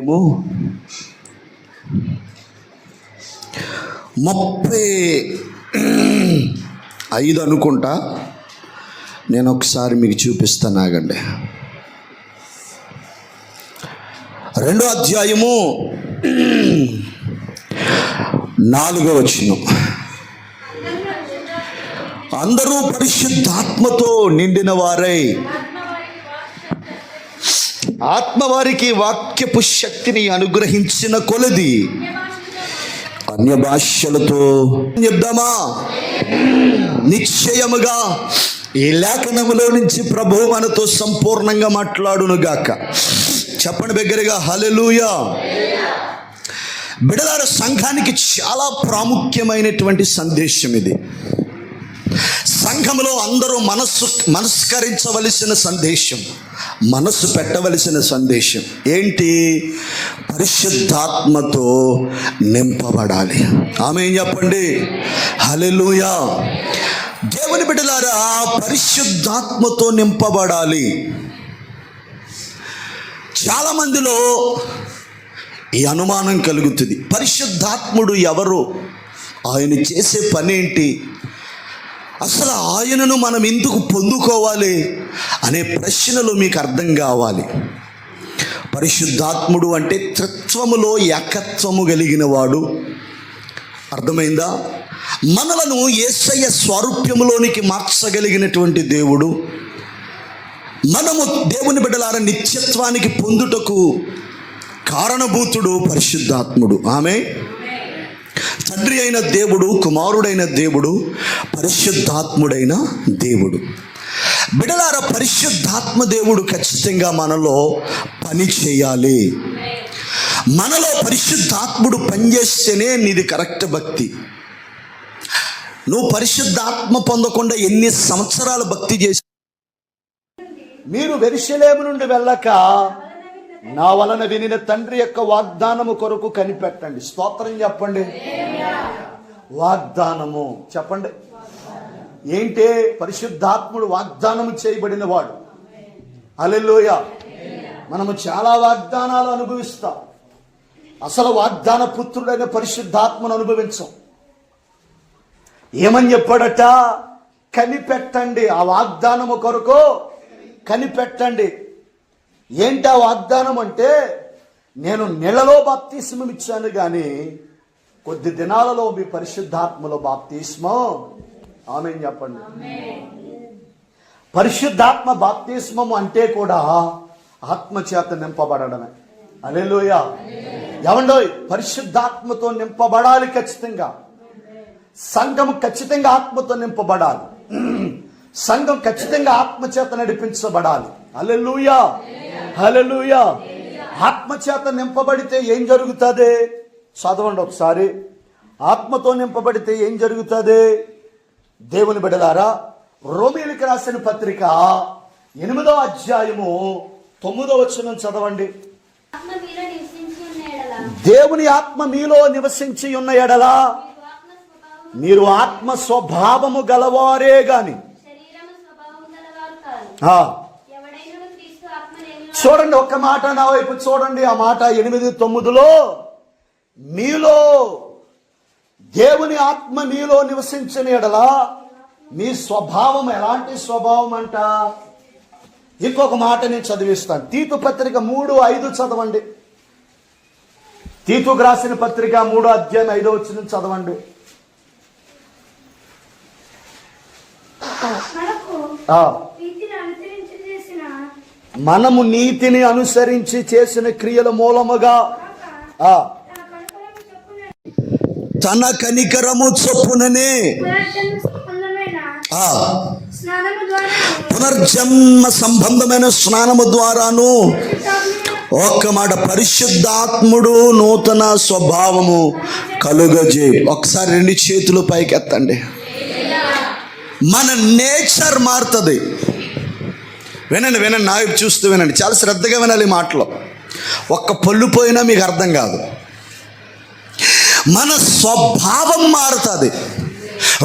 అధ్యాయము 35 అనుకుంటా. నేను ఒకసారి మీకు చూపిస్తాను, ఆగండి. 2వ అధ్యాయము 4వ వచనం. అందరూ పరిశుద్ధాత్మతో నిండిన వారై ఆత్మవారికి వాక్యపు శక్తిని అనుగ్రహించిన కొలది అన్య భాషలతో చెప్దామా? నిశ్చయముగా ఈ లేఖనములో నుంచి ప్రభువు మనతో సంపూర్ణంగా మాట్లాడును గాక. చెప్పండి బిగ్గరగా, హల్లెలూయా. బిడ్డలారా, సంఘానికి చాలా ప్రాముఖ్యమైనటువంటి సందేశం ఇది. సంఘంలో అందరూ మనస్కరించవలసిన సందేశం, మనస్సు పెట్టవలసిన సందేశం ఏంటి? పరిశుద్ధాత్మతో నింపబడాలి. ఆమేన్ చెప్పండి, హల్లెలూయా. దేవుని బిడ్డలారా, పరిశుద్ధాత్మతో నింపబడాలి. చాలా మందిలో ఈ అనుమానం కలుగుతుంది, పరిశుద్ధాత్ముడు ఎవరు, ఆయన చేసే పనేంటి, అసలు ఆయనను మనం ఎందుకు పొందుకోవాలి అనే ప్రశ్నలు మీకు అర్థం కావాలి. పరిశుద్ధాత్ముడు అంటే త్రిత్వములో ఏకత్వము కలిగిన వాడు. అర్థమైందా? మనలను యేసయ్య స్వరూప్యములోనికి మార్చగలిగినటువంటి దేవుడు. మనము దేవుని బిడ్డలారా నిత్యత్వానికి పొందుటకు కారణభూతుడు పరిశుద్ధాత్ముడు. ఆమె తండ్రి అయిన దేవుడు, కుమారుడైన దేవుడు, పరిశుద్ధాత్ముడైన దేవుడు. బిడ్డలారా, పరిశుద్ధాత్మ దేవుడు ఖచ్చితంగా మనలో పని చేయాలి. మనలో పరిశుద్ధాత్ముడు పనిచేస్తేనే నీది కరెక్ట్ భక్తి. నువ్వు పరిశుద్ధాత్మ పొందకుండా ఎన్ని సంవత్సరాలు భక్తి చేసి, మీరు యెరూషలేము నుండి వెళ్ళక నా వలన వినిన తండ్రి యొక్క వాగ్దానము కొరకు కనిపెట్టండి. స్తోత్రం చెప్పండి. వాగ్దానము చెప్పండి. ఏంటి? పరిశుద్ధాత్ముడు వాగ్దానము చేయబడిన వాడు. హల్లెలూయా. మనము చాలా వాగ్దానాలు అనుభవిస్తాం, అసలు వాగ్దాన పుత్రుడైన పరిశుద్ధాత్మను అనుభవించం. ఏమని చెప్పాడట? కనిపెట్టండి, ఆ వాగ్దానము కొరకు కనిపెట్టండి. ఏంటి ఆ వాగ్దానం అంటే, నేను నెలలో బాప్తిస్మం ఇచ్చాను కానీ కొద్ది దినాలలో మీ పరిశుద్ధాత్మలో బాప్తిస్మం. ఆమేన్ చెప్పండి. పరిశుద్ధాత్మ బాప్తిస్మం అంటే కూడా ఆత్మచేత నింపబడడమే. హల్లెలూయా. ఏమండోయ్, పరిశుద్ధాత్మతో నింపబడాలి ఖచ్చితంగా. సంఘం ఖచ్చితంగా ఆత్మతో నింపబడాలి. సంఘం ఖచ్చితంగా ఆత్మచేత నడిపించబడాలి. హల్లెలూయా, హల్లెలూయా. ఆత్మచేత నింపబడితే ఏం జరుగుతుంది? చదవండి ఒకసారి. ఆత్మతో నింపబడితే ఏం జరుగుతుంది? దేవుని బిడ్డలారా, రోమీయులకు రాసిన పత్రిక 8వ అధ్యాయము 9వ వచనం చదవండి. దేవుని ఆత్మ మీలో నివసించి ఉన్న ఎడల మీరు ఆత్మ స్వభావము గలవారే గాని. చూడండి, ఒక్క మాట నా వైపు చూడండి. ఆ మాట 8:9లో, మీలో దేవుని ఆత్మ మీలో నివసించిన ఎడల మీ స్వభావం ఎలాంటి స్వభావం అంట? ఇంకొక మాట నేను చదివిస్తాను. తీతు పత్రిక 3:5 చదవండి. తీతుకు రాసిన పత్రిక 3వ అధ్యాయం 5వ వచనం చదవండి. మనము నీతిని అనుసరించి చేసిన క్రియల మూలముగా తన కనికరము చొప్పుననే పునర్జన్మ సంబంధమైన స్నానము ద్వారాను, ఒక్క మాట, పరిశుద్ధాత్ముడు నూతన స్వభావము కలుగజే. ఒకసారి 2 చేతులు పైకెత్తండి. మన నేచర్ మారుతుంది. వినండి, వినండి, నా వైపు చూస్తూ వినండి, చాలా శ్రద్ధగా వినాలి మాటలు. ఒక్క పళ్ళు పోయినా మీకు అర్థం కాదు. మన స్వభావం మారుతుంది.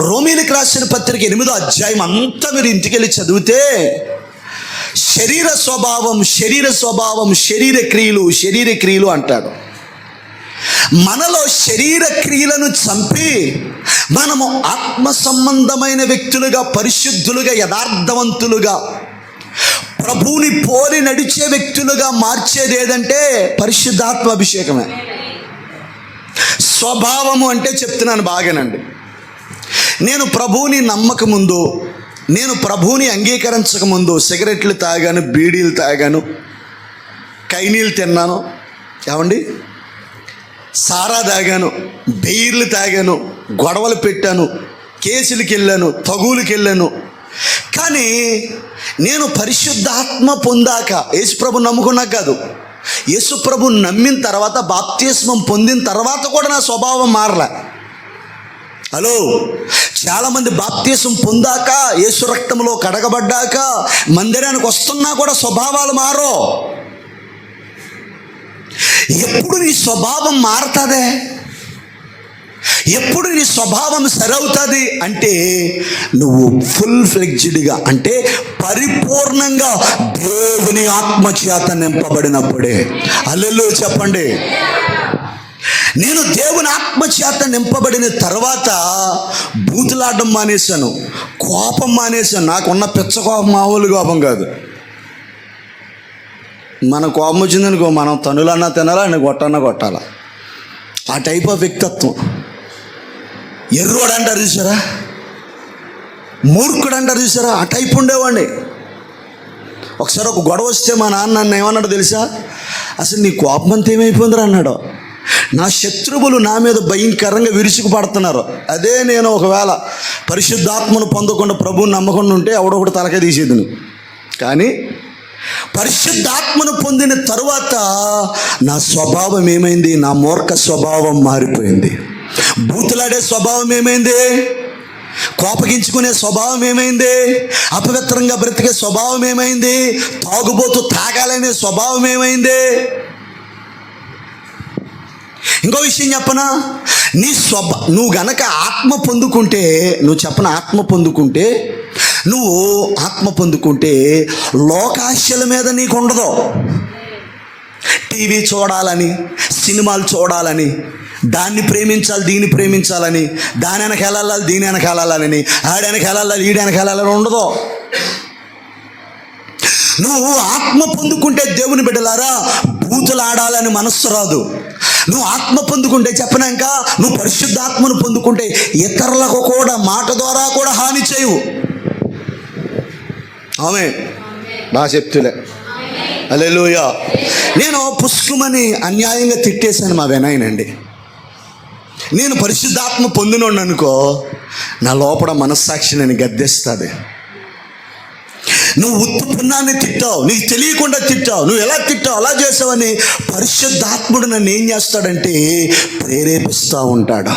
రోమీయులకు రాసిన పత్రిక 8వ అధ్యాయం అంతా మీరు ఇంటికి వెళ్ళి చదివితే శరీర స్వభావం శరీర క్రియలు అంటాడు. మనలో శరీర క్రియలను చంపి మనము ఆత్మ సంబంధమైన వ్యక్తులుగా, పరిశుద్ధులుగా, యథార్థవంతులుగా, ప్రభువుని పోలి నడిచే వ్యక్తులుగా మార్చేది ఏదంటే పరిశుద్ధాత్మ అభిషేకమే. స్వభావము అంటే చెప్తున్నాను బాగానండి. నేను ప్రభువుని నమ్మకముందు, నేను ప్రభువుని అంగీకరించకముందు సిగరెట్లు తాగాను, బీడీలు తాగాను, కైనీళ్ళు తిన్నాను, ఏమండి, సారా తాగాను, బెయిర్లు తాగాను, గొడవలు పెట్టాను, కేసులకు వెళ్ళాను, తగువులకు వెళ్ళాను. కానీ నేను పరిశుద్ధాత్మ పొందాక, యేసుప్రభు నమ్ముకున్నాక కాదు, యేసుప్రభు నమ్మిన తర్వాత, బాప్తిస్మం పొందిన తర్వాత కూడా నా స్వభావం మారలే. హలో, చాలామంది బాప్తిస్మం పొందాక, యేసు రక్తంలో కడగబడ్డాక మందిరానికి వస్తున్నా కూడా స్వభావాలు మారో. ఎప్పుడు నీ స్వభావం మారుతుందే, ఎప్పుడు నీ స్వభావం సరవుతుంది అంటే నువ్వు ఫుల్ ఫ్లెడ్జ్డ్గా, అంటే పరిపూర్ణంగా దేవుని ఆత్మచేత నింపబడినప్పుడే. హల్లెలూయా చెప్పండి. నేను దేవుని ఆత్మచేత నింపబడిన తర్వాత బూతులాడడం మానేశాను, కోపం మానేశాను. నాకున్న పిచ్చ కోపం మామూలు కోపం కాదు. మన కోపం వచ్చిందనుకో, మనం తనులన్నా తినాలా, ఆయన కొట్టన్నా కొట్టాలా. ఆ టైప్ ఆఫ్ వ్యక్తిత్వం. ఎర్రోడు అంటారు చూసారా, మూర్ఖుడు అంటారు చూసారా, ఆ టైప్ ఉండేవాడిని. ఒకసారి ఒక గొడవ వస్తే మా నాన్న నన్ను ఏమన్నాడు తెలుసా, అసలు నీ కోపం అంతా ఏమైపోయిందిరా అన్నాడు. నా శత్రువులు నా మీద భయంకరంగా విరుచుకు పడుతున్నారు. అదే నేను ఒకవేళ పరిశుద్ధాత్మను పొందకుండా ప్రభువుని నమ్మకుండా ఉంటే ఎవడొకటి తలకాయ తీసేది. కానీ పరిశుద్ధాత్మను పొందిన తరువాత నా స్వభావం ఏమైంది? నా మూర్ఖ స్వభావం మారిపోయింది. బూతులాడే స్వభావం ఏమైంది? కోపగించుకునే స్వభావం ఏమైంది? అపవిత్రంగా బ్రతికే స్వభావం ఏమైంది? తాగుబోతూ తాగాలనే స్వభావం ఏమైంది? ఇంకో విషయం చెప్పనా, నువ్వు గనక ఆత్మ పొందుకుంటే, నువ్వు ఆత్మ పొందుకుంటే లోకాశల మీద నీకు ఉండదు. టీవీ చూడాలని, సినిమాలు చూడాలని, దాన్ని ప్రేమించాలి, దీన్ని ప్రేమించాలని, దాని వెనక వెళ్ళాలి, దీని వెనక వెళ్ళాలని, ఆడెనక వెళ్ళాలి, ఈడెనక వెళ్ళాలని ఉండదు. నువ్వు ఆత్మ పొందుకుంటే దేవుని బిడ్డలారా బూతులు ఆడాలని మనస్సు రాదు. నువ్వు ఆత్మ పొందుకుంటే చెప్పనాక, నువ్వు పరిశుద్ధాత్మను పొందుకుంటే ఇతరులకు కూడా మాట ద్వారా కూడా హాని చేయవు. ఆమె నా చెప్తులే. హల్లెలూయా. నేను పుష్కమని అన్యాయంగా తిట్టేశాను మా వినాయనండి. నేను పరిశుద్ధాత్మ పొందినోడు అనుకో, నా లోపల మనస్సాక్షి నేను గద్దెస్తుంది. నువ్వు ఉత్తి పుణ్యాన్ని తిట్టావు, నీకు తెలియకుండా తిట్టావు, నువ్వు ఎలా తిట్టావు, అలా చేసావని పరిశుద్ధాత్ముడు నన్ను ఏం చేస్తాడంటే ప్రేరేపిస్తూ ఉంటాడు.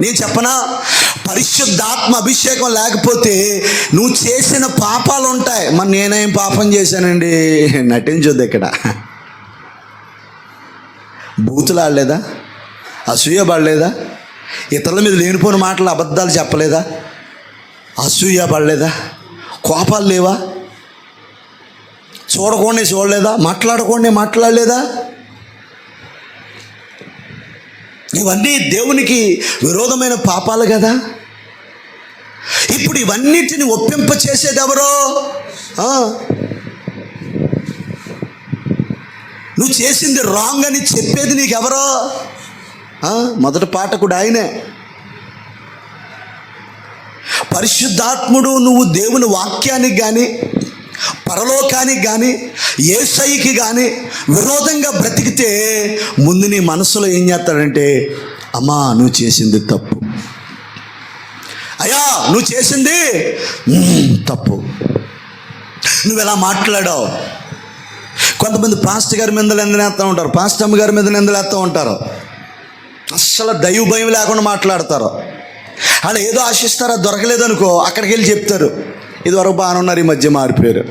నేను చెప్పనా, పరిశుద్ధాత్మ అభిషేకం లేకపోతే నువ్వు చేసిన పాపాలు ఉంటాయి. మరి నేనేం పాపం చేశానండి, నటించొద్దు. ఇక్కడ బూతులు ఆడలేదా, అసూయ పడలేదా, ఇతరుల మీద లేనిపోయిన మాటలు అబద్ధాలు చెప్పలేదా, అసూయ పడలేదా, కోపాలు లేవా, చూడకుండా చూడలేదా, మాట్లాడలేదా? ఇవన్నీ దేవునికి విరోధమైన పాపాలు కదా. ఇప్పుడు ఇవన్నిటిని ఒప్పింప చేసేది ఎవరో? నువ్వు చేసింది రాంగ్ అని చెప్పేది నీకెవరో? మొదటి పాఠకుడు ఆయనే. పరిశుద్ధాత్ముడు నువ్వు దేవుని వాక్యానికి కానీ, పరలోకానికి కానీ, యేసయ్యకి కానీ విరోధంగా బ్రతికితే ముందు నీ మనసులో ఏం చేస్తాడంటే, అమ్మా నువ్వు చేసింది తప్పు, అయ్యా నువ్వు చేసింది తప్పు, నువ్వు ఎలా మాట్లాడావు. కొంతమంది పాస్టర్ గారి మీద నిందలేస్తూ ఉంటారు, పాస్టర్ అమ్మ గారి మీద నిందలేస్తూ ఉంటారు. అస్సలు దైవ భయం లేకుండా మాట్లాడతారు. అలా ఏదో ఆశిస్తారా, దొరకలేదనుకో అక్కడికి వెళ్ళి చెప్తారు, ఇదివరకు బాగానే ఉన్నారు, ఈ మధ్య మారిపోయారు,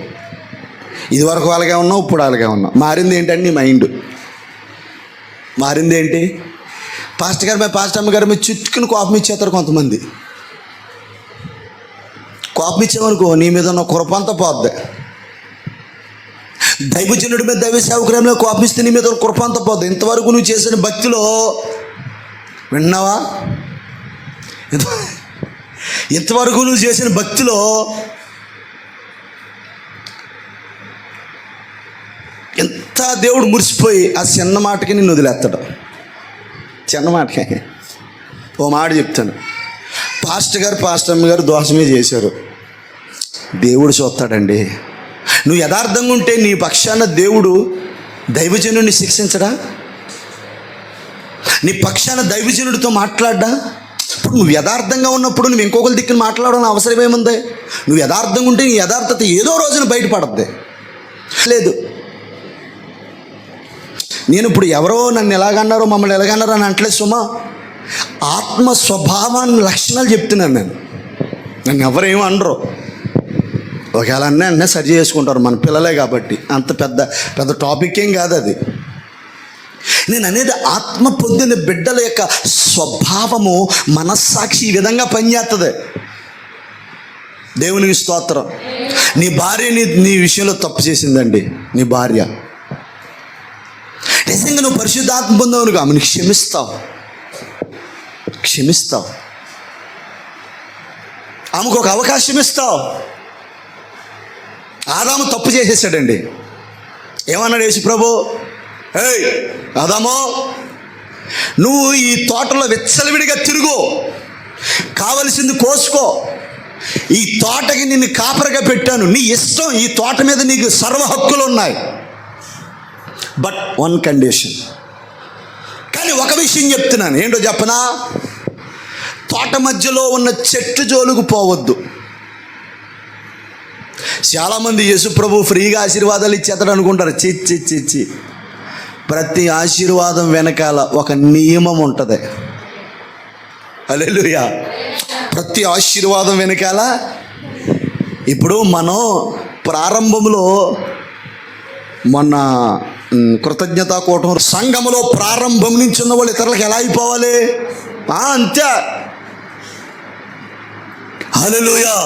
ఇదివరకు అలాగే ఉన్నావు, ఇప్పుడు అలాగే ఉన్నావు. మారింది ఏంటంటే నీ మైండ్ మారింది. ఏంటి? పాస్టర్ గారి మీద, పాస్టర్ అమ్మ గారి మీద చుట్టుకుని కోపం ఇచ్చేస్తారు కొంతమంది. కోపం ఇచ్చామనుకో నీ మీద ఉన్న కృపంతా పోద్ది. దైవజనుడి మీద, దైవ సేవకుడి మీద కోపిస్తే నీ మీద కృప అంతా పోతుంది. ఇంతవరకు నువ్వు చేసిన భక్తిలో విన్నావా? ఇంతవరకు నువ్వు చేసిన భక్తిలో ఎంత దేవుడు మురిసిపోయి ఆ చిన్న మాటకి నిన్ను వదిలేస్తాడు. చిన్న మాటకి ఓ మాట చెప్తాను. పాస్టమ్మ గారు దోషమే చేశారు, దేవుడు చూస్తాడండి. నువ్వు యథార్థంగా ఉంటే నీ పక్షాన దేవుడు దైవజనుడిని శిక్షించడా? నీ పక్షాన దైవజనుడితో మాట్లాడ్డా? ఇప్పుడు నువ్వు యథార్థంగా ఉన్నప్పుడు నువ్వు ఇంకొకరి దిక్కుని మాట్లాడడం అవసరం ఏముంది? నువ్వు యథార్థంగా ఉంటే నీ యథార్థత ఏదో రోజున బయటపడద్ది. లేదు, నేను ఇప్పుడు ఎవరో నన్ను ఎలాగన్నారో మమ్మల్ని ఎలాగన్నారో అని అంటలేదు సుమా. ఆత్మ స్వభావాన్ని లక్షణాలు చెప్తున్నాను నేను. నన్ను ఎవరేమో అనరు. ఒకవేళ అన్నీ సరి చేసుకుంటారు, మన పిల్లలే కాబట్టి. అంత పెద్ద టాపిక్ ఏం కాదు అది. నేను అనేది ఆత్మ పొందిన బిడ్డల యొక్క స్వభావము, మనస్సాక్షి ఈ విధంగా పనిచేస్తుంది. దేవునికి స్తోత్రం. నీ భార్య నీ విషయంలో తప్పు చేసిందండి. నీ భార్య నిజంగా నువ్వు పరిశుద్ధాత్మ పొందవునుగా ఆమెను క్షమిస్తావు. ఆమెకు ఒక అవకాశం ఇస్తావు. ఆదాము తప్పు చేసేసాడండి. ఏమన్నాడు యేసు ప్రభు? ఏయ్ ఆదామో, నువ్వు ఈ తోటలో విచ్చలవిడిగా తిరుగు, కావలసింది కోసుకో, ఈ తోటకి నిన్ను కాపరిగా పెట్టాను, నీ ఇష్టం, ఈ తోట మీద నీకు సర్వ హక్కులు ఉన్నాయి. But one condition. కానీ ఒక విషయం చెప్తున్నాను, ఏంటో చెప్పనా? తోట మధ్యలో ఉన్న చెట్టు జోలుకు పోవద్దు. చాలామంది యేసు ప్రభు ఫ్రీగా ఆశీర్వాదాలు ఇచ్చేస్తాడు అనుకుంటారు. చిచ్చి ప్రతి ఆశీర్వాదం వెనకాల ఒక నియమం ఉంటుంది. హల్లెలూయా. ప్రతి ఆశీర్వాదం వెనకాల, ఇప్పుడు మనం ప్రారంభంలో మొన్న కృతజ్ఞతా కూటమి సంఘములో ప్రారంభం నుంచి ఉన్న వాళ్ళు ఇతరులకు ఎలా అయిపోవాలి? అంతే. హల్లెలూయా.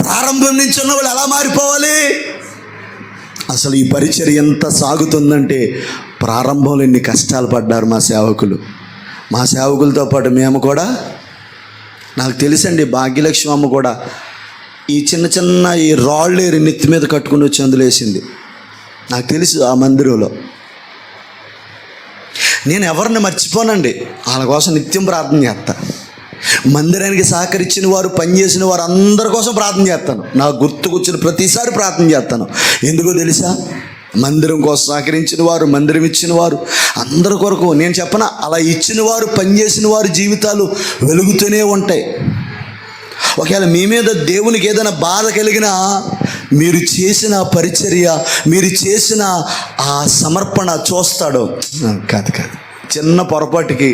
ప్రారంభం నుంచి ఉన్న వాళ్ళు ఎలా మారిపోవాలి? అసలు ఈ పరిచర్య ఎంత సాగుతుందంటే, ప్రారంభంలో ఎన్ని కష్టాలు పడ్డారు మా సేవకులతో పాటు మేము కూడా. నాకు తెలుసండి, భాగ్యలక్ష్మి అమ్మ కూడా ఈ చిన్న ఈ రాళ్ళేరి నెత్తి మీద కట్టుకుని వచ్చి అందులో వేసింది. నాకు తెలుసు. ఆ మందిరంలో నేను ఎవరిని మర్చిపోనండి. వాళ్ళ కోసం నిత్యం ప్రార్థన చేస్తా. మందిరానికి సహకరించిన వారు, పనిచేసిన వారు అందరి కోసం ప్రార్థన చేస్తాను. నాకు గుర్తుకొచ్చిన ప్రతిసారి ప్రార్థన చేస్తాను. ఎందుకో తెలుసా? మందిరం కోసం సహకరించిన వారు, మందిరం ఇచ్చిన వారు అందరి కొరకు. నేను చెప్పనా, అలా ఇచ్చిన వారు, పనిచేసిన వారి జీవితాలు వెలుగుతూనే ఉంటాయి. ఒకవేళ మీ మీద దేవునికి ఏదైనా బాధ కలిగినా, మీరు చేసిన పరిచర్య, మీరు చేసిన ఆ సమర్పణ చూస్తాడు. కాదు చిన్న పొరపాటుకి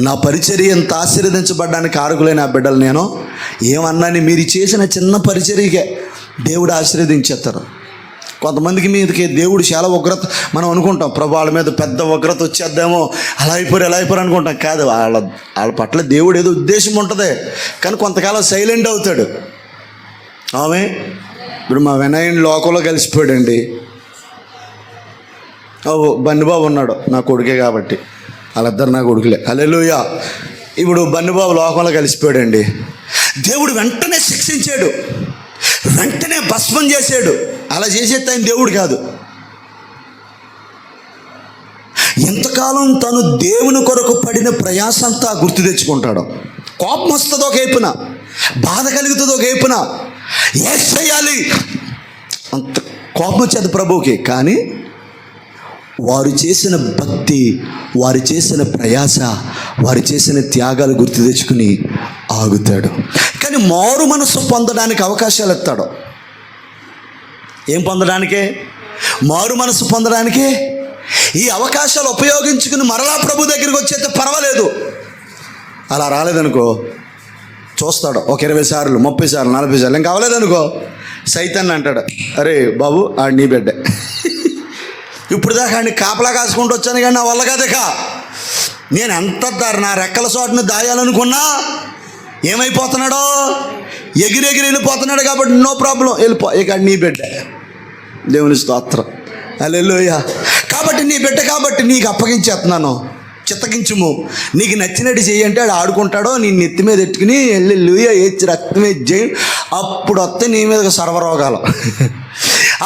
నా పరిచర్య ఎంత ఆశీర్వదించబడ్డానికి కారకులైన ఆ బిడ్డలు నేను ఏమన్నాని, మీరు చేసిన చిన్న పరిచర్యకే దేవుడు ఆశీర్వదించేస్తారు. కొంతమందికి మీదకి దేవుడు చాలా ఉగ్రత, మనం అనుకుంటాం ప్రభు వాళ్ళ మీద పెద్ద ఉగ్రత వచ్చేద్దామో, అలా అయిపోరు అనుకుంటాం. కాదు, వాళ్ళ పట్ల దేవుడు ఏదో ఉద్దేశం ఉంటుంది. కానీ కొంతకాలం సైలెంట్ అవుతాడు. ఆమె ఇప్పుడు మా వినయన్ లోకంలో కలిసిపోయాడండి. బన్నిబాబు ఉన్నాడు, నా కొడుకే కాబట్టి, వాళ్ళిద్దరు నా కొడుకులే. హల్లెలూయా. ఇప్పుడు బన్నిబాబు లోకంలో కలిసిపోయాడండి. దేవుడు వెంటనే శిక్షించాడు, వెంటనే భస్మం చేశాడు. అలా చేసేది ఆయన దేవుడు కాదు. ఎంతకాలం తను దేవుని కొరకు పడిన ప్రయాసంతా గుర్తు తెచ్చుకుంటాడు. కోపం వస్తుంది ఒక వైపున, బాధ కలుగుతుంది ఒక వైపున, ఏం చేయాలి అంత కోపం వచ్చేది ప్రభువుకి. కానీ వారు చేసిన భక్తి, వారు చేసిన ప్రయాస, వారు చేసిన త్యాగాలు గుర్తు తెచ్చుకుని ఆగుతాడు. కానీ మారు మనసు పొందడానికి అవకాశాలు ఇస్తాడు. ఏం పొందడానికే? మారు మనసు పొందడానికే. ఈ అవకాశాలు ఉపయోగించుకుని మరలా ప్రభు దగ్గరికి వచ్చేస్తే పర్వాలేదు. అలా రాలేదనుకో చూస్తాడు. ఒక 20 సార్లు, 30 సార్లు, 40 సార్లు. ఏం కావలేదనుకో సైతాన్ని అంటాడు, అరే బాబు ఆడు నీ బిడ్డే, ఇప్పుడు దాకా ఆడిని కాపలా కాసుకుంటూ వచ్చాను కానీ నా వల్ల కదక, నేను ఎంత నా రెక్కల చోటును దాయాలనుకున్నా ఏమైపోతున్నాడో, ఎగిరెగిరి వెళ్ళిపోతున్నాడు. కాబట్టి నో ప్రాబ్లం, వెళ్ళిపో, ఇక నీ బిడ్డ దేవుని స్తోత్రం. హల్లెలూయా. కాబట్టి నీ బిడ్డ కాబట్టి నీకు అప్పగించేస్తున్నాను, చిత్తగించుము, నీకు నచ్చినట్టు చెయ్యి అంటే ఆడు ఆడుకుంటాడో నీ నెత్తి మీద ఎట్టుకుని హల్లెలూయా ఏడ్చి రక్తమే చేయి. అప్పుడు వస్తే నీ మీద సర్వరోగాలు,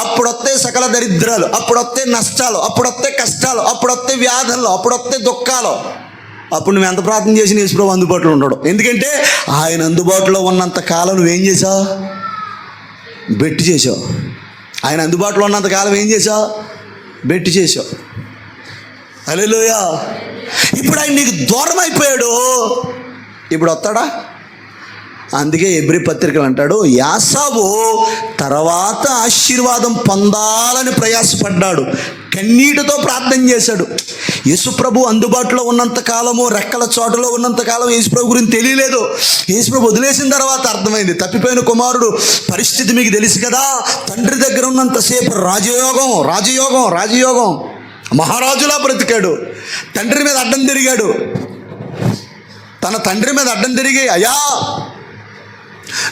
అప్పుడు వస్తే సకల దరిద్రాలు, అప్పుడు వస్తే నష్టాలు, అప్పుడు వస్తే కష్టాలు, అప్పుడు వస్తే వ్యాధులు, అప్పుడు వస్తే దుఃఖాలు. అప్పుడు నువ్వు ఎంత ప్రార్థన చేసి యేసుప్రభు అందుబాటులో ఉండడు. ఎందుకంటే ఆయన అందుబాటులో ఉన్నంత కాలం నువ్వేం చేసావు? బెట్టు చేసావు. ఆయన అందుబాటులో ఉన్నంత కాలం ఏం చేసావు? బెట్టు చేసావు. హల్లెలూయా. ఇప్పుడు ఆయన నీకు దూరం అయిపోయాడు, ఇప్పుడు వస్తాడా? అందుకే హెబ్రీ పత్రికలు అంటాడు, యాసావు తర్వాత ఆశీర్వాదం పొందాలని ప్రయాసపడ్డాడు, కన్నీటితో ప్రార్థన చేశాడు. యేసుప్రభు అందుబాటులో ఉన్నంత కాలము, రెక్కల చోటులో ఉన్నంత కాలం యేసుప్రభు గురించి తెలియలేదు. యేసుప్రభు వదిలేసిన తర్వాత అర్థమైంది. తప్పిపోయిన కుమారుడు పరిస్థితి మీకు తెలుసు కదా. తండ్రి దగ్గర ఉన్నంతసేపు రాజయోగం రాజయోగం రాజయోగం, మహారాజులా బ్రతికాడు. తండ్రి మీద అడ్డం తిరిగాడు. తన తండ్రి మీద అడ్డం తిరిగి, అయ్యా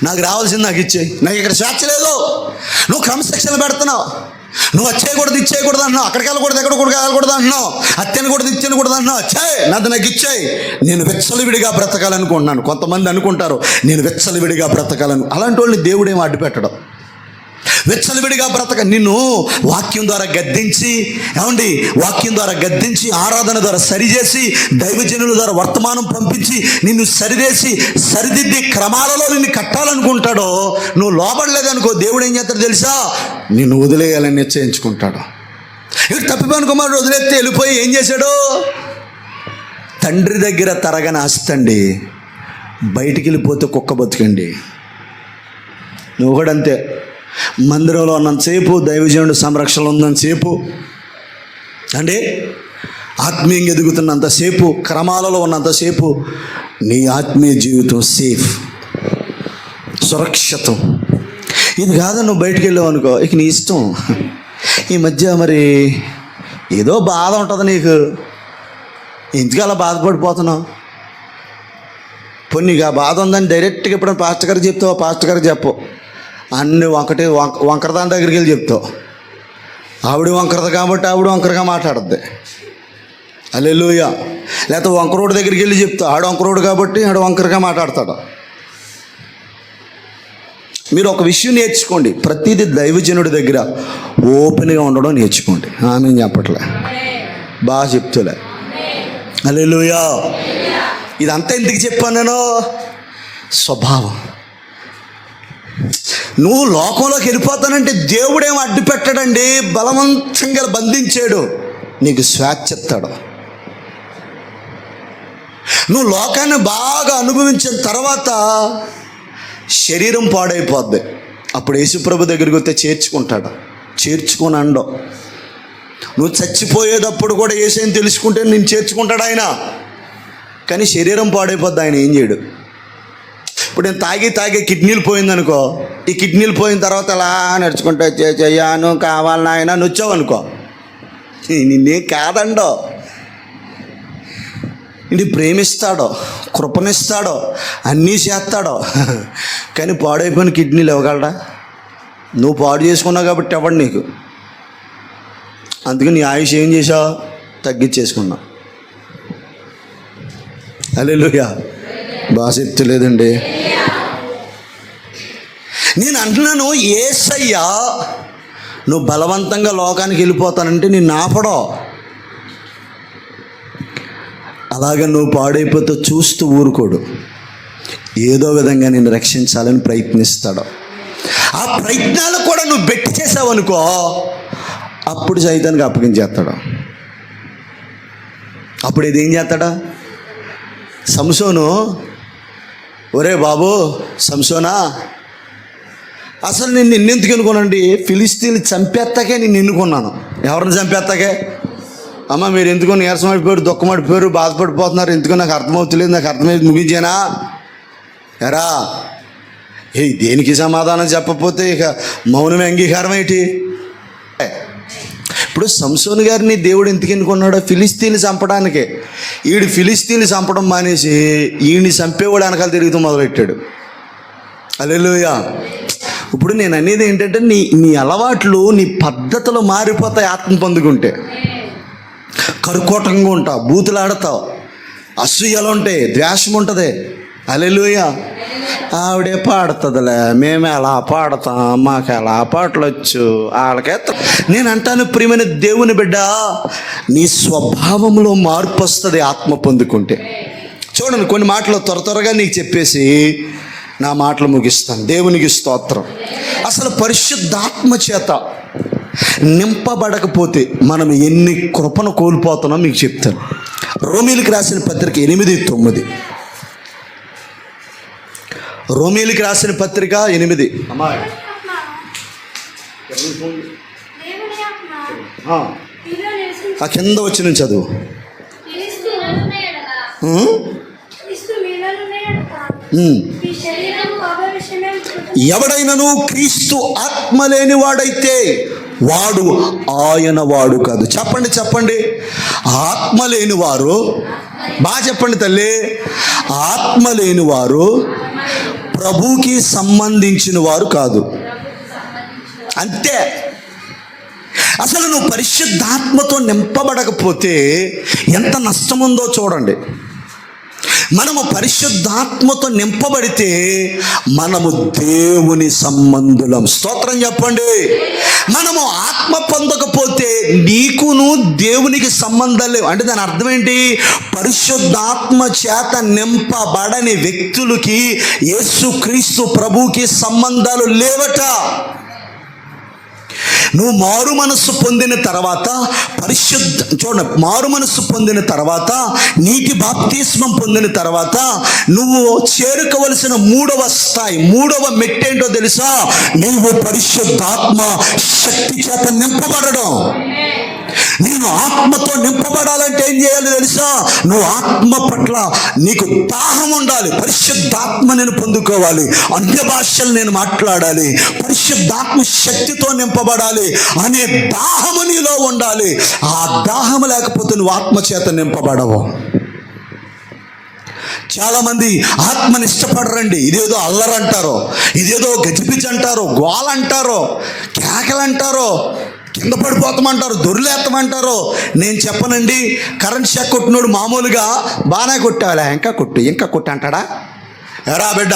నాకు రావాల్సింది నాకు ఇచ్చేయి, నాకు ఇక్కడ స్వేచ్ఛ లేదు, నువ్వు క్రమశిక్షణ పెడుతున్నావు, నువ్వు వచ్చేయకూడదు ఇచ్చేయకూడదు అంటున్నావు, అక్కడికి వెళ్ళకూడదు ఎక్కడ కూడా వెళ్ళకూడదు అంటున్నావు, అత్తెనకూడదు ఇచ్చేయకూడదు అంటున్నావు. నాది నాకు ఇచ్చేయి, నేను విచ్చలవిడిగా బ్రతకాలనుకుంటున్నాను. కొంతమంది అనుకుంటారు నేను విచ్చలవిడిగా బ్రతకాలను. అలాంటి వాళ్ళని దేవుడేం అడ్డు పెట్టడం. విచ్చలవిడిగా బ్రతక, నిన్ను వాక్యం ద్వారా గద్దించి, ఏమండి వాక్యం ద్వారా గద్దించి, ఆరాధన ద్వారా సరిచేసి, దైవజనుల ద్వారా వర్తమానం పంపించి నిన్ను సరిదిద్ది క్రమాలలో నిన్ను కట్టాలనుకుంటాడో, నువ్వు లోపడలేదనుకో, దేవుడు ఏం చేస్తాడు తెలుసా? నిన్ను వదిలేయాలని నిశ్చయించుకుంటాడు. ఇక్కడ తప్పిపోయిన కుమారుడు వదిలేస్తే వెళ్ళిపోయి ఏం చేశాడు? తండ్రి దగ్గర తరగని ఆస్తండి, బయటికి వెళ్ళిపోతే కుక్క బతుకండి. నువ్వు కూడా అంతే. మందిరంలో ఉన్నంతసేపు, దైవజనుడు సంరక్షణలో ఉన్నంతసేపు, అంటే ఆత్మీయంగా ఎదుగుతున్నంతసేపు, క్రమాలలో ఉన్నంతసేపు నీ ఆత్మీయ జీవితం సేఫ్, సురక్షితం. ఇది కాదు నువ్వు బయటికి వెళ్ళావు అనుకో, ఇక నీ ఇష్టం. ఈ మధ్య మరి ఏదో బాధ ఉంటుంది నీకు, ఎందుకు అలా బాధపడిపోతున్నావు? పోనీ నీకు ఆ బాధ ఉందని డైరెక్ట్గా ఎప్పుడైనా పాస్టర్ గారికి చెప్తావు, పాస్టర్ గారికి చెప్పు. అన్ని వంకరదాని దగ్గరికి వెళ్ళి చెప్తావు. ఆవిడ వంకరద కాబట్టి ఆవిడ వంకరగా మాట్లాడుద్ది. హల్లెలూయా. లేకపోతే వంకరోడు దగ్గరికి వెళ్ళి చెప్తావు, ఆడు వంకరోడు కాబట్టి ఆడు వంకరగా మాట్లాడతాడు. మీరు ఒక విషయం నేర్చుకోండి, ప్రతిదీ దైవజనుడి దగ్గర ఓపెన్గా ఉండడం నేర్చుకోండి. ఆమె చెప్పట్లే, బాగా చెప్తలే. హల్లెలూయా. ఇదంతా ఎందుకు చెప్పాను నేను? స్వభావం. నువ్వు లోకంలోకి వెళ్ళిపోతానంటే దేవుడేమో అడ్డు పెట్టడండి, బలవంతంగా బంధించాడు, నీకు స్వేచ్ఛ ఇస్తాడు. నువ్వు లోకాన్ని బాగా అనుభవించిన తర్వాత శరీరం పాడైపోద్ది. అప్పుడు యేసుప్రభు దగ్గరికి వస్తే చేర్చుకుంటాడు. చేర్చుకొని అండవు. నువ్వు చచ్చిపోయేటప్పుడు కూడా యేసయ్యని తెలుసుకుంటే నేను చేర్చుకుంటాడు ఆయన. కానీ శరీరం పాడైపోద్ది, ఆయన ఏం చేయడు. ఇప్పుడు నేను తాగి కిడ్నీలు పోయిందనుకో, ఈ కిడ్నీలు పోయిన తర్వాత అలా నడుచుకుంటా చెయ్యాను కావాలి నాయన నొచ్చావు అనుకో, నిన్నేం కాదండో, ఇది ప్రేమిస్తాడో, కృపనిస్తాడో, అన్నీ చేస్తాడో. కానీ పాడైపోయిన కిడ్నీలు ఇవ్వగలడా? నువ్వు పాడు చేసుకున్నావు కాబట్టి ఇవ్వడు నీకు. అందుకని నీ ఆయుష్ ఏం చేసావు? తగ్గించేసుకున్నావు. హల్లెలూయా. బాగా చెప్తలేదండి. నేను అంటున్నాను, యేసయ్య నువ్వు బలవంతంగా లోకానికి వెళ్ళిపోతానంటే నిన్ను ఆపడో. అలాగే నువ్వు పాడైపోతూ చూస్తూ ఊరుకోడు, ఏదో విధంగా నిన్ను రక్షించాలని ప్రయత్నిస్తాడు. ఆ ప్రయత్నాలు కూడా నువ్వు బెట్టి చేసావనుకో, అప్పుడు సైతానికి అప్పగించేస్తాడు. అప్పుడు ఇది ఏం చేస్తాడా? సంసోను, ఒరే బాబు సంసోనా, అసలు నేను నిన్నెందుకు ఎన్నుకోనండి? ఫిలిస్తీన్లు చంపేస్తాకే నేను ఎన్నుకున్నాను. ఎవరిని చంపేస్తాకే? అమ్మ మీరు ఎందుకో నీరసమైపోయారు, దుఃఖమైపోయారు, బాధపడిపోతున్నారు, ఎందుకో నాకు అర్థమవుతలేదు, నాకు అర్థమైంది, ముగించేనా ఎరా? దేనికి సమాధానం చెప్పకపోతే ఇక మౌనమే అంగీకారం ఏంటి? ఇప్పుడు సంసోను గారిని దేవుడు ఎందుకు ఎన్నుకున్నాడో? ఫిలిస్తీన్లు చంపడానికే. ఈడు ఫిలిస్తీన్లు చంపడం మానేసి ఈయన్ని చంపేవాడు వెనకాల తిరుగుతూ మొదలెట్టాడు. హల్లెలూయా. ఇప్పుడు నేను అనేది ఏంటంటే నీ అలవాట్లు, నీ పద్ధతులు మారిపోతాయి. ఆత్మ పొందుకుంటే కరుకోటంగా ఉంటావు, బూతులాడతావు, అసూయలు ఉంటాయి, ద్వేషం ఉంటుంది. హల్లెలూయా. ఆవిడే పాడుతుందిలే, మేము ఎలా పాడతాం, మాకు ఎలా పాటలు వచ్చు, వాళ్ళకే. నేను అంటాను, ప్రియమైన దేవుని బిడ్డ, నీ స్వభావంలో మార్పు వస్తుంది ఆత్మ పొందుకుంటే. చూడండి, కొన్ని మాటలు త్వరగా నీకు చెప్పేసి నా మాటలు ముగిస్తాను. దేవునికి స్తోత్రం. అసలు పరిశుద్ధాత్మ చేత నింపబడకపోతే మనం ఎన్ని కృపను కోల్పోతానో మీకు చెప్తాను. రోమీలకు రాసిన పత్రిక 8:9. రోమీలకు రాసిన పత్రిక 8. ఆ కింద వచ్చిన చదువు. ఎవడైనను క్రీస్తు ఆత్మ లేని వాడైతే వాడు ఆయన వాడు కాదు. చెప్పండి. ఆత్మ లేని వారు, బాగా చెప్పండి తల్లి, ఆత్మ లేని వారు ప్రభువుకి సంబంధించిన వారు కాదు. అంతే. అసలు నువ్వు పరిశుద్ధాత్మతో నింపబడకపోతే ఎంత నష్టం ఉందో చూడండి. మనము పరిశుద్ధాత్మతో నింపబడితే మనము దేవుని సంబంధులం. స్తోత్రం చెప్పండి. మనము ఆత్మ పొందకపోతే నీకును దేవునికి సంబంధం లేవు. అంటే దాని అర్థం ఏంటి? పరిశుద్ధాత్మ చేత నింపబడని వ్యక్తులకి యేసుక్రీస్తు ప్రభువుకి సంబంధాలు లేవట. నువ్వు మారు మనస్సు పొందిన తర్వాత మారు మనస్సు పొందిన తర్వాత, నీటి బాప్తిస్మం పొందిన తర్వాత నువ్వు చేరుకోవలసిన 3వ స్థాయి, 3వ మెట్టేంటో తెలుసా? నువ్వు పరిశుద్ధాత్మ శక్తి చేత నింపబడడం. నేను ఆత్మతో నింపబడాలంటే ఏం చేయాలి తెలుసా? నువ్వు ఆత్మ పట్ల నీకు దాహం ఉండాలి. పరిశుద్ధాత్మ నేను పొందుకోవాలి, అన్య భాషలు నేను మాట్లాడాలి, పరిశుద్ధాత్మ శక్తితో నింపబడాలి అనే దాహము నీలో ఉండాలి. ఆ దాహము లేకపోతే నువ్వు ఆత్మ చేత నింపబడవు. చాలామంది ఆత్మని ఇష్టపడరండి. ఇదేదో అల్లరంటారో, ఇదేదో గజిబిజి అంటారో, గోలంటారో, కేకలంటారో, కింద పడిపోతామంటారు, దొర్లేస్తామంటారు. నేను చెప్పనండి, కరెంట్ షాక్ కొట్టినోడు మామూలుగా బాగానే కొట్టావులే, ఇంకా కొట్టు అంటాడా? ఎరా బిడ్డ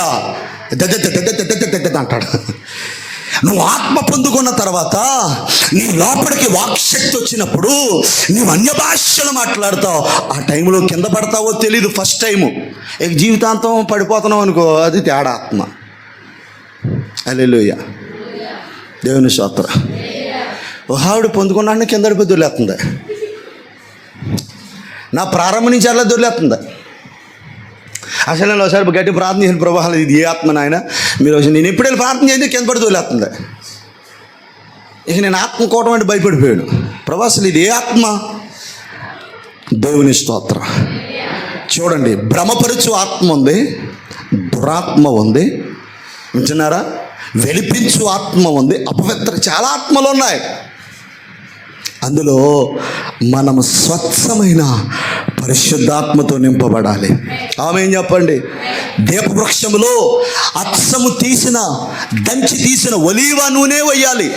అంటాడు. నువ్వు ఆత్మ పొందుకున్న తర్వాత నీ లోపలికి వాక్శక్తి వచ్చినప్పుడు నువ్వు అన్య భాషలు మాట్లాడతావు. ఆ టైంలో కింద పడతావో తెలీదు. ఫస్ట్ టైము ఇక జీవితాంతం పడిపోతున్నావు అనుకో, అది తేడా ఆత్మ. హల్లెలూయా. దేవుని స్తోత్రం. ఆవిడ పొందుకున్నాను కింద పడిపోయి దొర్లేస్తుంది. నా ప్రారంభం నుంచి అలా దొర్లేస్తుంది. అసలు నేను ఒకసారి గట్టి ప్రార్థన చేసిన, ప్రభావం ఇది ఏ ఆత్మ నాయన మీరు నేను ఎప్పుడు వెళ్ళి ప్రార్థన చేయండి కింద పడి దొర్లేస్తుంది. ఇక నేను ఆత్మ కోవటం అంటే భయపడిపోయాడు. ప్రభా అసలు ఇది ఏ ఆత్మ? దేవుని స్తోత్రం. చూడండి, భ్రమపరచు ఆత్మ ఉంది, దురాత్మ ఉంది, వింటున్నారా? వెలిపించు ఆత్మ ఉంది, అపవిత్ర చాలా ఆత్మలు ఉన్నాయి. అందులో మనము స్వచ్ఛమైన పరిశుద్ధాత్మతో నింపబడాలి. ఆమేన్ చెప్పండి. దీపవృక్షములో అచ్చము దంచి తీసిన ఒలీవ నూనె వేయాలి,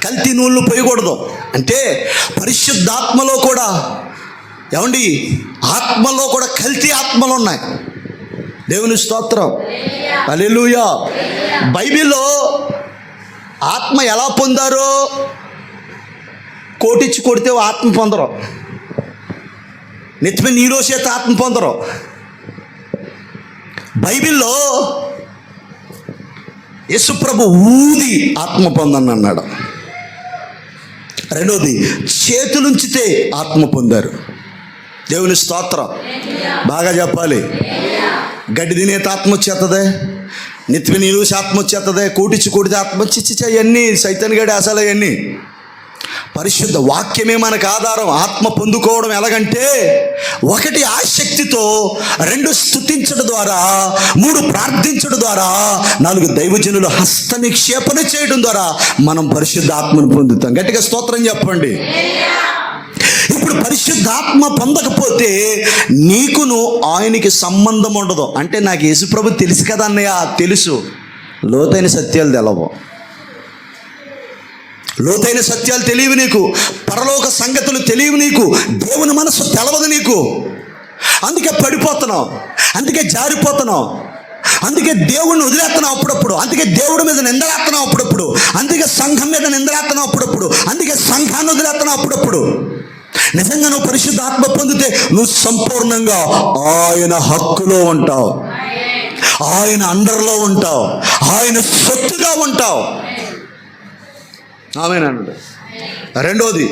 కల్తీ నూనెలు పోయకూడదు. అంటే పరిశుద్ధాత్మలో కూడా ఏమండి, ఆత్మలో కూడా కల్తీ ఆత్మలు ఉన్నాయి. దేవుని స్తోత్రం. హల్లెలూయా. బైబిల్లో ఆత్మ ఎలా పొందారో, కోటిచ్చి కొడితే ఆత్మ పొందరు, నెత్తిపై నీరో చేత ఆత్మ పొందరు. బైబిల్లో యేసుప్రభు ఊది ఆత్మ పొందని అన్నాడు. రెండోది, చేతులుంచితే ఆత్మ పొందారు. దేవుని స్తోత్రం. బాగా చెప్పాలి. గడ్డి తినేత ఆత్మ వచ్చేస్తుంది, నెత్తిపై నీరు ఆత్మ వచ్చేస్తుంది, కోటిచ్చి కొడితే ఆత్మ చిచ్చి అవన్నీ సైతాన్ గడి అసలు అవన్నీ. పరిశుద్ధ వాక్యమే మనకు ఆధారం. ఆత్మ పొందుకోవడం ఎలాగంటే, 1 ఆసక్తితో, 2 స్తుతించడం ద్వారా, 3 ప్రార్థించడం ద్వారా, 4 దైవజనులు హస్త నిక్షేపణ చేయడం ద్వారా మనం పరిశుద్ధ ఆత్మను పొందుతాం. గట్టిగా స్తోత్రం చెప్పండి. ఇప్పుడు పరిశుద్ధాత్మ పొందకపోతే నీకును ఆయనకి సంబంధం ఉండదు. అంటే నాకు యేసుప్రభు తెలుసు కదా అన్నయ్య, తెలుసు. లోతైన సత్యాలు తెలవు, లోతైన సత్యాలు తెలియవు నీకు, పరలోక సంగతులు తెలియవు నీకు, దేవుని మనసు తెలవదు నీకు. అందుకే పడిపోతున్నావు, అందుకే జారిపోతున్నావు, అందుకే దేవుడిని వదిలేస్తున్నావు అప్పుడప్పుడు, అందుకే దేవుడి మీద నిందలేస్తున్నావు అప్పుడప్పుడు, అందుకే సంఘం మీద నిందలేస్తున్నావు అప్పుడప్పుడు, అందుకే సంఘాన్ని వదిలేస్తున్నావు అప్పుడప్పుడు. నిజంగా నువ్వు పరిశుద్ధాత్మ పొందితే నువ్వు సంపూర్ణంగా ఆయన హక్కులో ఉంటావు, ఆయన అండర్లో ఉంటావు, ఆయన సొత్తుగా ఉంటావు. ఆమేనండి. రెండోది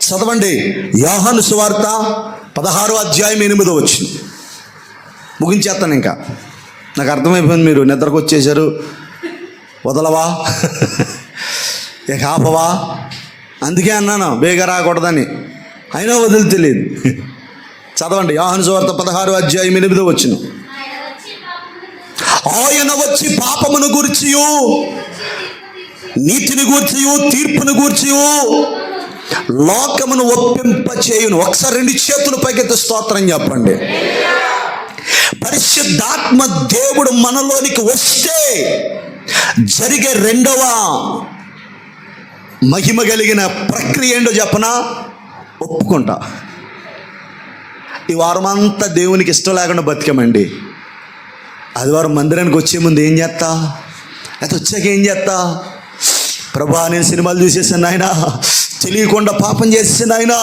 చదవండి, యోహాను సువార్త 16వ అధ్యాయం 8వ వచనం. ముగించేస్తాను, ఇంకా నాకు అర్థమైపోయింది మీరు నిద్రకు వచ్చేసారు. వదలవా ఇక ఆపవా, అందుకే అన్నాను బేగా రాకూడదని, అయినా వదిలి తెలియదు. చదవండి, యోహాను సువార్త 16వ అధ్యాయం 8వ వచనం. ఆయన వచ్చి పాపమును గూర్చియు నీతిని గూర్చియు తీర్పును గూర్చియు లోకమును ఒప్పింపచేయును. ఒకసారి 2 చేతుల పైకెత్తి స్తోత్రం చెప్పండి. పరిశుద్ధాత్మ దేవుడు మనలోనికి వస్తే జరిగే రెండవ మహిమ కలిగిన ప్రక్రియ ఏంటో చెప్పనా? ఒప్పుకుంటా. ఈ వారం అంతా దేవునికి ఇష్టం లేకుండా బతికామండి. ఆదివారం మందిరానికి వచ్చే ముందు ఏం చేస్తా, అయితే వచ్చాక ఏం చేస్తా, ప్రభా నేను సినిమాలు చూసేసాను ఆయన, తెలియకుండా పాపం చేసేసాను ఆయన,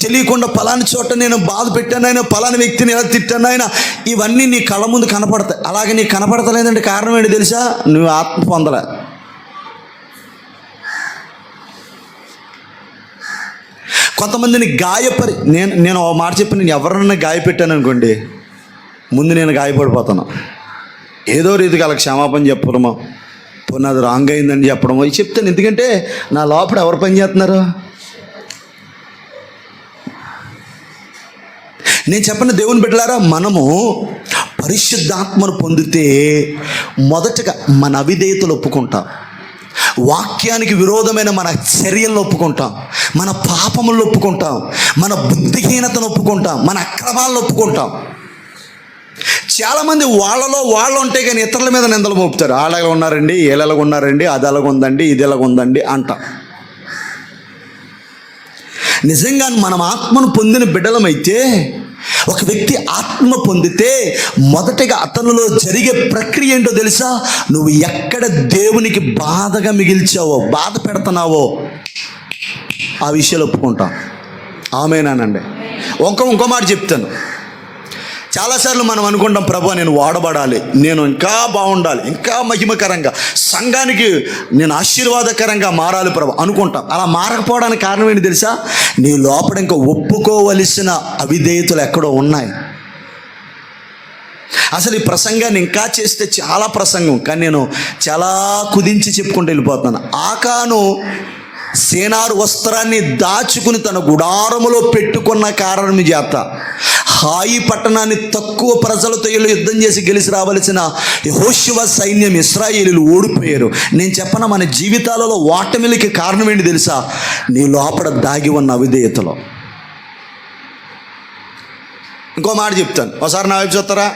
తెలియకుండా పలాని చోట నేను బాధ పెట్టాను ఆయన, పలాని వ్యక్తిని ఎలా తిట్టాను ఆయన. ఇవన్నీ నీ కళ్ళ ముందు కనపడతాయి. అలాగే నీకు కనపడతలేదంటే కారణం ఏంటి తెలుసా? నువ్వు ఆత్మ పొందలే. కొంతమందిని నేను ఒక మాట చెప్పి నేను ఎవరన్నా గాయపెట్టాను అనుకోండి, ముందు నేను గాయపడిపోతాను. ఏదో రీతికి అలా క్షమాపణ చెప్పడమో, పోనీ అది రాంగ్ అయిందని చెప్పడమో ఇది చెప్తాను. ఎందుకంటే నా లోపల ఎవరు పని చేస్తున్నారు? నేను చెప్పిన దేవుని బిడ్డలారా, మనము పరిశుద్ధాత్మను పొందితే మొదటగా మన అవిధేయతలు ఒప్పుకుంటాం, వాక్యానికి విరోధమైన మన చర్యలను ఒప్పుకుంటాం, మన పాపములను ఒప్పుకుంటాం, మన బుద్ధిహీనతను ఒప్పుకుంటాం, మన అక్రమాలను ఒప్పుకుంటాం. చాలామంది వాళ్ళలో వాళ్ళు ఉంటే కానీ ఇతరుల మీద నిందలు మోపుతారు. అలాగే ఉన్నారండి, ఏళ్ళగా ఉన్నారండి, అది అలాగ ఉందండి, ఇది ఎలాగ ఉందండి అంట. నిజంగా మనం ఆత్మను పొందిన బిడ్డలమైతే, ఒక వ్యక్తి ఆత్మ పొందితే మొదటగా అతనిలో జరిగే ప్రక్రియ ఏంటో తెలుసా? నువ్వు ఎక్కడ దేవునికి బాధగా మిగిల్చావో, బాధ పెడుతున్నావో ఆ విషయాలు ఒప్పుకుంటాం. ఆమేనానండి. ఇంకో మాట చెప్తాను. చాలాసార్లు మనం అనుకుంటాం, ప్రభు నేను వాడబడాలి, నేను ఇంకా బాగుండాలి, ఇంకా మహిమకరంగా సంఘానికి నేను ఆశీర్వాదకరంగా మారాలి ప్రభు అనుకుంటాం. అలా మారకపోవడానికి కారణం ఏంటి తెలుసా? నీ లోపల ఇంకా ఒప్పుకోవలసిన అవిధేయతలు ఎక్కడో ఉన్నాయి. అసలు ఈ ప్రసంగాన్ని ఇంకా చేస్తే చాలా ప్రసంగం, కానీ నేను చాలా కుదించి చెప్పుకుంటూ వెళ్ళిపోతున్నాను. ఆకాను సేనారు వస్త్రాన్ని దాచుకుని తన గుడారములో పెట్టుకున్న కారణం చేత హాయి పట్టణాన్ని తక్కువ ప్రజలతో యుద్ధం చేసి గెలిచి రావలసిన యెహోషువ సైన్యం ఇశ్రాయేలీయులు ఓడిపోయారు. నేను చెప్పన మన జీవితాలలో ఓటమిలకి కారణం ఏంటి తెలుసా? నీ లోపల దాగి ఉన్న అవిధేయతలో. ఇంకో మాట చెప్తాను, ఒకసారి నా వైపు చూస్తారా?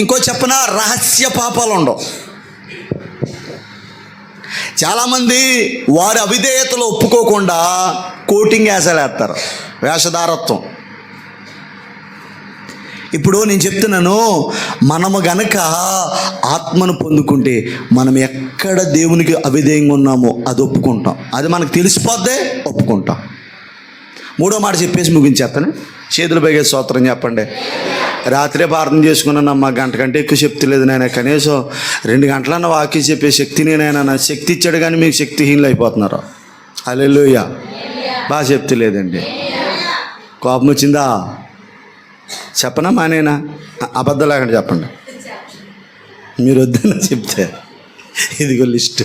ఇంకో చెప్పనా, రహస్య పాపాలు ఉండవు. చాలామంది వారి అవిధేయతలో ఒప్పుకోకుండా కోటింగ్ వేసాలేస్తారు, వేషధారత్వం. ఇప్పుడు నేను చెప్తున్నాను, మనము గనక ఆత్మను పొందుకుంటే మనం ఎక్కడ దేవునికి అవిధేయంగా ఉన్నామో అది ఒప్పుకుంటాం. అది మనకు తెలిసిపోద్దే, ఒప్పుకుంటాం. మూడో మాట చెప్పేసి ముగించేస్తాను. చేతులు పైగా స్తోత్రం చెప్పండి. రాత్రే ప్రార్థన చేసుకున్నానమ్మా, గంట కంటే ఎక్కువ శక్తి లేదు నాయన, కనీసం 2 గంటలన్న వాక్యం చెప్పే శక్తి నేనైనా, నా శక్తి ఇచ్చాడు కానీ మీకు శక్తిహీనులు అయిపోతున్నారు. హల్లెలూయా. బాగా శక్తి లేదండి. కోపం వచ్చిందా? చెప్పనా మానేనా? అబద్ధం లేకుండా చెప్పండి. మీరు వద్దన్నా చెప్తే ఇదిగో లిస్ట్,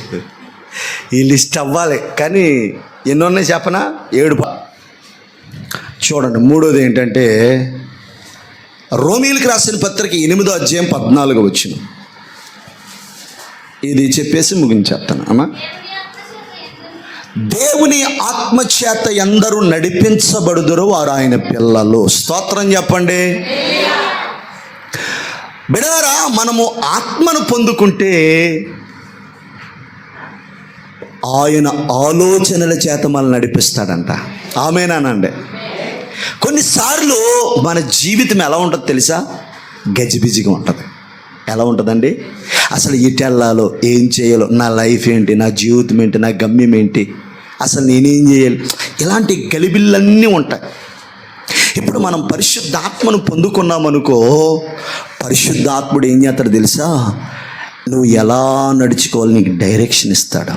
ఈ లిస్ట్ అవ్వాలి. కానీ ఎన్ని ఉన్నాయి చెప్పనా? 7. చూడండి. మూడోది ఏంటంటే, రోమీయులకు రాసిన పత్రిక 8వ అధ్యాయం 14వ వచనం. ఇది చెప్పేసి ముగించేస్తాను అమ్మా. దేవుని ఆత్మచేత ఎందరూ నడిపించబడుదురో వారు ఆయన పిల్లలు. స్తోత్రం చెప్పండి. బిడ్డలారా, మనము ఆత్మను పొందుకుంటే ఆయన ఆలోచనల చేత మనల్ని నడిపిస్తాడంట. ఆమేనానండి. కొన్నిసార్లు మన జీవితం ఎలా ఉంటుందో తెలుసా? గజిబిజిగా ఉంటుంది. ఎలా ఉంటుందండి? అసలు ఎటు వెళ్ళాలో, ఏం చేయాలో, నా లైఫ్ ఏంటి, నా జీవితం ఏంటి, నా గమ్యం ఏంటి, అసలు నేనేం చేయాలి, ఇలాంటి గలిబిళ్ళన్నీ ఉంటాయి. ఇప్పుడు మనం పరిశుద్ధాత్మను పొందుకున్నామనుకో, పరిశుద్ధాత్ముడు ఏం చేస్తాడు తెలుసా? నువ్వు ఎలా నడుచుకోవాలి నీకు డైరెక్షన్ ఇస్తాడు.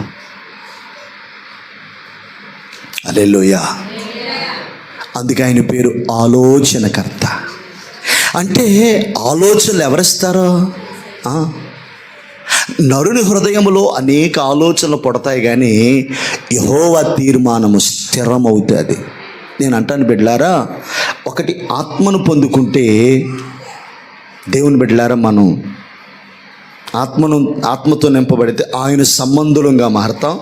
హల్లెలూయా. అందుకే ఆయన పేరు ఆలోచనకర్త. అంటే ఆలోచనలు ఎవరిస్తారో? నరుని హృదయంలో అనేక ఆలోచనలు పుడతాయి, కానీ యెహోవా తీర్మానము స్థిరమవుతుంది. నేను అంటాను బిడ్డలారా, ఒకటి ఆత్మను పొందుకుంటే, దేవుని బిడ్డలారా, మనం ఆత్మతో నింపబడితే ఆయన సంబంధులంగా మారుతాం.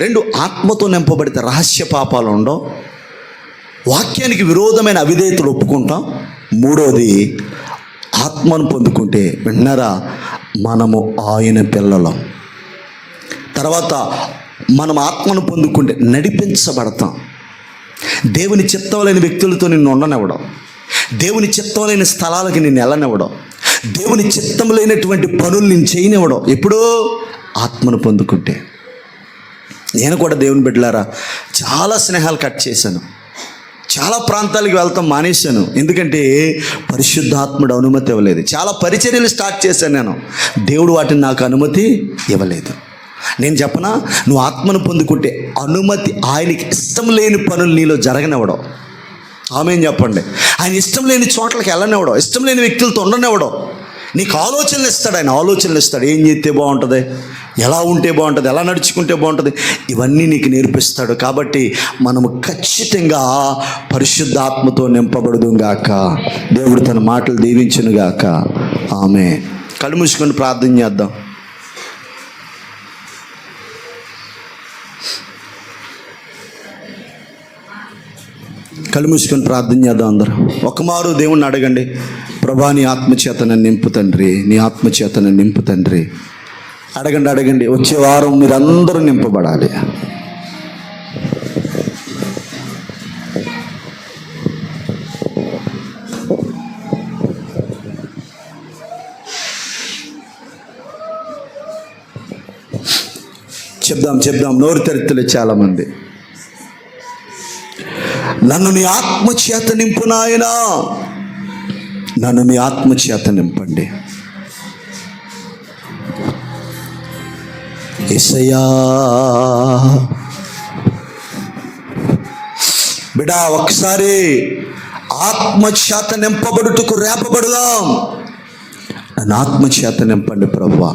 2, ఆత్మతో నింపబడితే రహస్య పాపాలు ఉండవు, వాక్యానికి విరోధమైన అవిధేయతలు ఒప్పుకుంటాం. 3వది, ఆత్మను పొందుకుంటే విన్నారా, మనము ఆయన పిల్లలం. తర్వాత మనం ఆత్మను పొందుకుంటే నడిపించబడతాం. దేవుని చిత్తం లేని వ్యక్తులతో నిన్ను ఉండనివ్వడం, దేవుని చిత్తం లేని స్థలాలకి నిన్ను వెళ్ళనివ్వడం, దేవుని చిత్తం లేనటువంటి పనులు నేను చేయనివ్వడం. ఎప్పుడో ఆత్మను పొందుకుంటే. నేను కూడా దేవుని బిడ్డలారా చాలా స్నేహాలు కట్ చేశాను, చాలా ప్రాంతాలకు వెళ్తాం మానేశాను. ఎందుకంటే పరిశుద్ధాత్ముడు అనుమతి ఇవ్వలేదు. చాలా పరిచర్యలు స్టార్ట్ చేశాను నేను, దేవుడు వాటిని నాకు అనుమతి ఇవ్వలేదు. నేను చెప్పనా, నువ్వు ఆత్మను పొందుకుంటే అనుమతి, ఆయనకి ఇష్టం లేని పనులు నీలో జరగనివ్వడం. ఆమేన్ చెప్పండి. ఆయన ఇష్టం లేని చోట్లకి వెళ్ళనివ్వడం, ఇష్టం లేని వ్యక్తులతో ఉండనివ్వడం. నీకు ఆలోచనలు ఇస్తాడు, ఆయన ఆలోచనలు ఇస్తాడు. ఏం చేస్తే బాగుంటుంది, ఎలా ఉంటే బాగుంటుంది, ఎలా నడుచుకుంటే బాగుంటుంది, ఇవన్నీ నీకు నేర్పిస్తాడు. కాబట్టి మనము ఖచ్చితంగా పరిశుద్ధాత్మతో నింపబడుదుగాక. దేవుడు తన మాటలు దీవించునుగాక. ఆమేన్. కళ్ళు మూసుకొని ప్రార్థన చేద్దాం. కళ్ళు మూసుకొని ప్రార్థన చేద్దాం అందరూ. ఒకమారు దేవుణ్ణి అడగండి, ప్రభా నీ ఆత్మచేతన నింపు తండ్రి, నీ ఆత్మచేతన నింపు తండ్రి. అడగండి. వచ్చే వారం మీరందరూ నింపబడాలి. చెప్దాం. నోరు తెరితలే చాలామంది. నన్ను నీ ఆత్మచేత నింపు నాయనా, నన్ను నీ ఆత్మచేత నింపండి. యేసయ్యా, బిడా ఒకసారి ఆత్మచేత నింపబడుటకు రేపబడదాం. నన్ను ఆత్మచేత నింపండి ప్రభువా.